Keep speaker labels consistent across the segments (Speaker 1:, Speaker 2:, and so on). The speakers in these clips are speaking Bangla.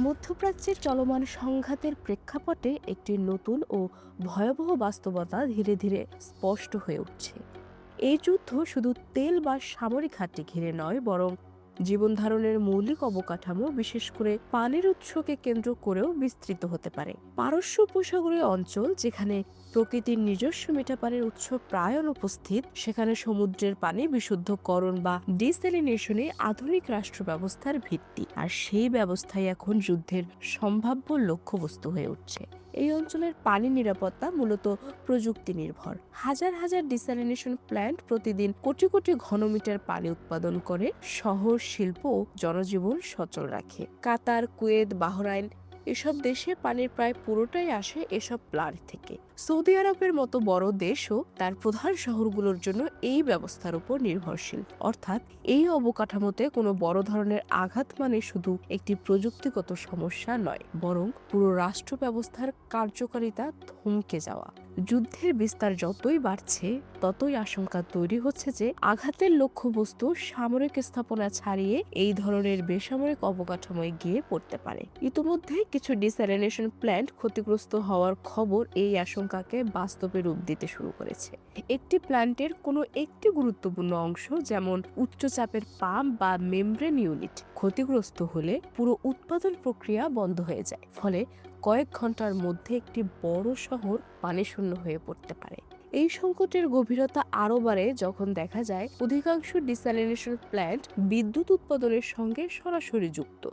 Speaker 1: মধ্যপ্রাচ্যের চলমান সংঘাতের প্রেক্ষাপটে একটি নতুন ও ভয়াবহ বাস্তবতা ধীরে ধীরে স্পষ্ট হয়ে উঠছে। এই যুদ্ধ শুধু তেল বা সামরিক ঘাঁটি ঘিরে নয়, বরং জীবন ধারণের মৌলিক অবকাঠামো, বিশেষ করে পানির উৎসকে কেন্দ্র করেও বিস্তৃত হতে পারে। পারস্য উপসাগরীয় অঞ্চল, যেখানে প্রকৃতির নিজস্ব মিঠা পানির উৎস প্রায় অনুপস্থিত, সেখানে সমুদ্রের পানি বিশুদ্ধকরণ বা ডিস্যালিনেশনে আধুনিক রাষ্ট্র ব্যবস্থার ভিত্তি, আর সেই ব্যবস্থাই এখন যুদ্ধের সম্ভাব্য লক্ষ্যবস্তু হয়ে উঠছে। এই অঞ্চলের পানি নিরাপত্তা মূলত প্রযুক্তি নির্ভর। হাজার হাজার ডিস্যালিনেশন প্ল্যান্ট প্রতিদিন কোটি কোটি ঘনমিটার পানি উৎপাদন করে শহর, শিল্প ও জনজীবন সচল রাখে। কাতার, কুয়েত, বাহরাইন এসব দেশে পানির প্রায় পুরোটাই আসে এসব প্ল্যান্ট থেকে। সৌদি আরবের মতো বড় দেশও তার প্রধান শহরগুলোর জন্য এই ব্যবস্থার উপর নির্ভরশীল। অর্থাৎ এই অবকাঠামোতে কোনো বড় ধরনের আঘাত মানে শুধু একটি প্রযুক্তিগত সমস্যা নয়, বরং পুরো রাষ্ট্র ব্যবস্থার কার্যকারিতা থমকে যাওয়া। যুদ্ধের বিস্তার যতই বাড়ছে, ততই আশঙ্কা তৈরি হচ্ছে যে আঘাতের লক্ষ্যবস্তু সামরিক স্থাপনা ছাড়িয়ে এই ধরনের বেসামরিক অবকাঠামোয় গিয়ে পড়তে পারে। ইতিমধ্যে কিছু ডিস্যালিনেশন প্ল্যান্ট ক্ষতিগ্রস্ত হওয়ার খবর এই আশঙ্কাকে বাস্তবে রূপ দিতে শুরু করেছে। একটি প্ল্যান্টের কোনো একটি গুরুত্বপূর্ণ অংশ, যেমন উচ্চচাপের পাম্প বা মেমব্রেন ইউনিট, ক্ষতিগ্রস্ত হলে পুরো উৎপাদন প্রক্রিয়া বন্ধ হয়ে যায়। ফলে কয়েক ঘন্টার মধ্যে একটি বড় শহর পানিশূন্য হয়ে পড়তে পারে। এই সংকটের গভীরতা আরও বাড়ে যখন দেখা যায় অধিকাংশ ডিস্যালিনেশন প্ল্যান্ট বিদ্যুৎ উৎপাদনের সঙ্গে সরাসরি যুক্ত।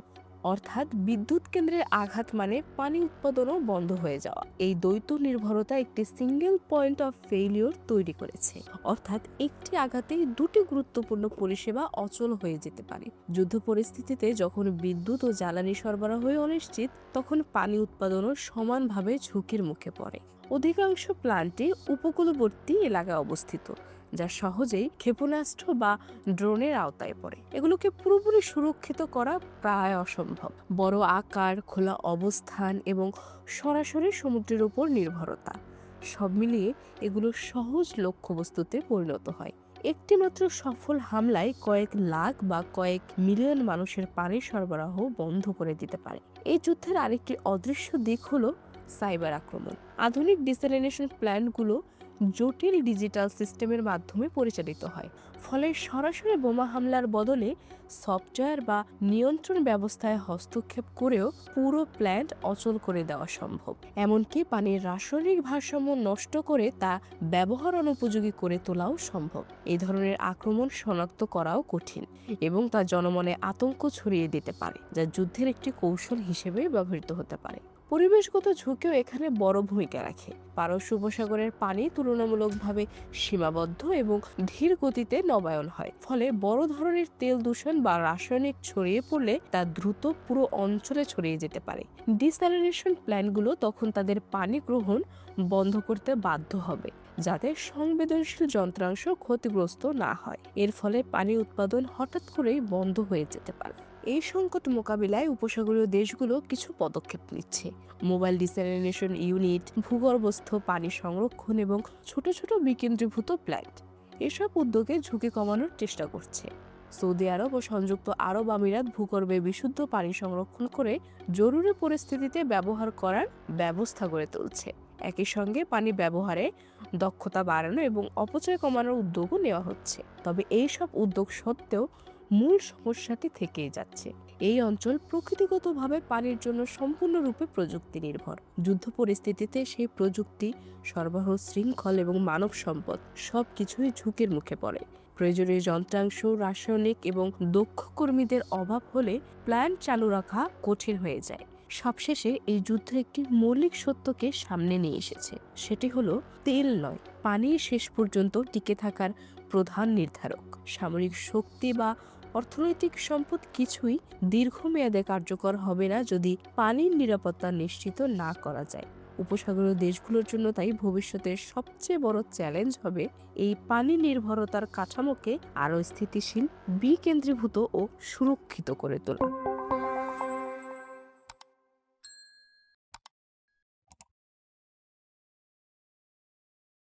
Speaker 1: অর্থাৎ বিদ্যুৎ কেন্দ্রের আঘাত মানে পানি উৎপাদনও বন্ধ হয়ে যাওয়া। এই দ্বৈত নির্ভরতা একটি সিঙ্গেল পয়েন্ট অফ ফেইলিওর তৈরি করেছে। অর্থাৎ একটি আঘাতেই দুটি গুরুত্বপূর্ণ পরিষেবা অচল হয়ে যেতে পারে। যুদ্ধ পরিস্থিতিতে যখন বিদ্যুৎ ও জ্বালানি সরবরাহ অনিশ্চিত, তখন পানি উৎপাদনও সমানভাবে ঝুঁকির মুখে পড়ে। অধিকাংশ প্ল্যান্টে উপকূলবর্তী এলাকায় অবস্থিত, যা সহজেই ক্ষেপণাস্ত্র বা ড্রোনের আওতায় পড়ে। এগুলোকে পুরোপুরি সুরক্ষিত করা প্রায় অসম্ভব। বড় আকার, খোলা অবস্থান এবং সরাসরি সমুদ্রের উপর নির্ভরতা, সব মিলিয়ে এগুলো সহজ লক্ষ্যবস্তুতে পরিণত হয়। একটি মাত্র সফল হামলায় কয়েক লাখ বা কয়েক মিলিয়ন মানুষের পানি সরবরাহ বন্ধ করে দিতে পারে। এই যুদ্ধের আরেকটি অদৃশ্য দিক হলো সাইবার আক্রমণ। আধুনিক ডিস্যালিনেশন প্ল্যান্টগুলো জটিল ডিজিটাল সিস্টেমের মাধ্যমে পরিচালিত হয়। ফলে সরাসরি বোমা হামলার বদলে সফটওয়্যার বা নিয়ন্ত্রণ ব্যবস্থায় হস্তক্ষেপ করেও পুরো প্ল্যান্ট অচল করে দেওয়া সম্ভব। এমনকি পানির রাসায়নিক ভারসাম্য নষ্ট করে তা ব্যবহার অনুপযোগী করে তোলাও সম্ভব। এই ধরনের আক্রমণ শনাক্ত করাও কঠিন এবং তা জনমনে আতঙ্ক ছড়িয়ে দিতে পারে, যা যুদ্ধের একটি কৌশল হিসেবে ব্যবহৃত হতে পারে। পরিবেশগত ঝুঁকিও এখানে বড় ভূমিকা রাখে। পারস্য উপসাগরের পানি তুলনামূলকভাবে সীমাবদ্ধ এবং ধীর গতিতে নবায়ন হয়। ফলে বড় ধরনের তেল দূষণ বা রাসায়নিক ছড়িয়ে পড়লে তা দ্রুত পুরো অঞ্চলে ছড়িয়ে যেতে পারে। ডিস্যালিনেশন প্ল্যান্টগুলো তখন তাদের পানি গ্রহণ বন্ধ করতে বাধ্য হবে, যাতে সংবেদনশীল যন্ত্রাংশ ক্ষতিগ্রস্ত না হয়। এর ফলে পানি উৎপাদন হঠাৎ করেই বন্ধ হয়ে যেতে পারে। এই সংকট মোকাবিলায় উপসাগরীয় দেশগুলো কিছু পদক্ষেপ নিচ্ছে। মোবাইল ডিস্যালিনেশন ইউনিট, ভূগর্ভস্থ পানি সংরক্ষণ এবং ছোট ছোট বিকেন্দ্রীভূত প্ল্যান্ট, এসব উদ্যোগে ঝুঁকি কমানোর চেষ্টা করছে। সৌদি আরব ও সংযুক্ত আরব আমিরাত ভূগর্ভে বিশুদ্ধ পানি সংরক্ষণ করে জরুরি পরিস্থিতিতে ব্যবহার করার ব্যবস্থা গড়ে তুলছে। একই সঙ্গে পানি ব্যবহারে দক্ষতা বাড়ানো এবং অপচয় কমানোর উদ্যোগও নেওয়া হচ্ছে। তবে এই সব উদ্যোগ সত্ত্বেও মূল সমস্যাটি থেকেই যাচ্ছে। এই অঞ্চল প্রকৃতিগতভাবে পানির জন্য সম্পূর্ণরূপে প্রযুক্তি নির্ভর। যুদ্ধ পরিস্থিতিতে সেই প্রযুক্তি, সরবরাহ শৃঙ্খল এবং মানব সম্পদ সবকিছুই ঝুঁকির মুখে পড়ে। প্রয়োজনীয় যন্ত্রাংশ, রাসায়নিক এবং দক্ষ কর্মীদের অভাব হলে প্ল্যান্ট চালু রাখা কঠিন হয়ে যায়। সবশেষে এই যুদ্ধ একটি মৌলিক সত্যকে সামনে নিয়ে এসেছে। সেটি হলো তেল নয়, পানি শেষ পর্যন্ত টিকে থাকার প্রধান নির্ধারক। সামরিক শক্তি বা অর্থনৈতিক সম্পদ কিছুই দীর্ঘমেয়াদে কার্যকর হবে না যদি পানির নিরাপত্তা নিশ্চিত না করা যায়। উপসাগরীয় দেশগুলোর জন্য তাই ভবিষ্যতের সবচেয়ে বড় চ্যালেঞ্জ হবে এই পানি নির্ভরতার কাঠামোকে আরও স্থিতিশীল, বিকেন্দ্রীভূত ও সুরক্ষিত করে তোলা।